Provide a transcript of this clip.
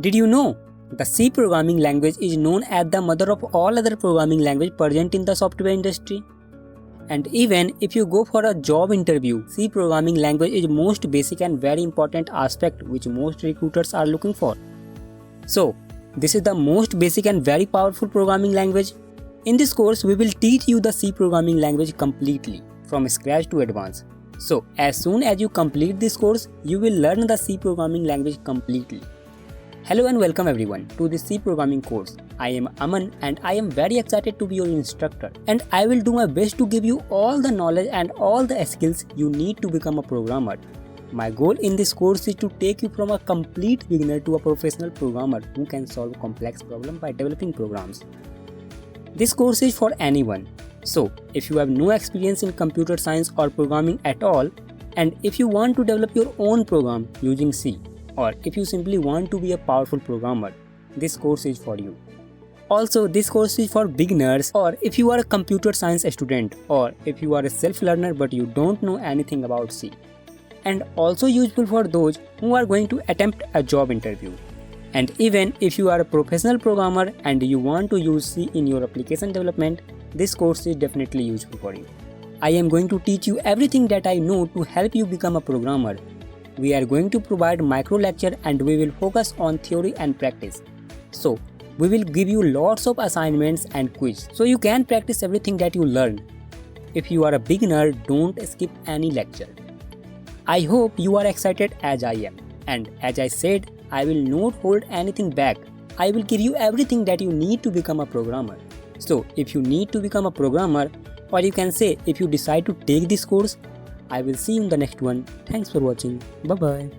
Did you know? The C programming language is known as the mother of all other programming languages present in the software industry. And even if you go for a job interview, C programming language is most basic and very important aspect which most recruiters are looking for. So, this is the most basic and very powerful programming language. In this course, we will teach you the C programming language completely, from scratch to advanced. So, as soon as you complete this course, you will learn the C programming language completely. Hello and welcome everyone to this C programming course. I am Aman and I am very excited to be your instructor, and I will do my best to give you all the knowledge and all the skills you need to become a programmer. My goal in this course is to take you from a complete beginner to a professional programmer who can solve complex problems by developing programs. This course is for anyone. So, if you have no experience in computer science or programming at all, and if you want to develop your own program using C, or if you simply want to be a powerful programmer, this course is for you. Also, this course is for beginners, or if you are a computer science student, or if you are a self-learner but you don't know anything about C. And also useful for those who are going to attempt a job interview. And even if you are a professional programmer and you want to use C in your application development, this course is definitely useful for you. I am going to teach you everything that I know to help you become a programmer. We are going to provide micro lecture and we will focus on theory and practice. So, we will give you lots of assignments and quiz so you can practice everything that you learn. If you are a beginner, don't skip any lecture. I hope you are excited as I am, and as I said, I will not hold anything back. I will give you everything that you need to become a programmer. So, if you need to become a programmer, or you can say if you decide to take this course, I will see you in the next one. Thanks for watching. Bye bye.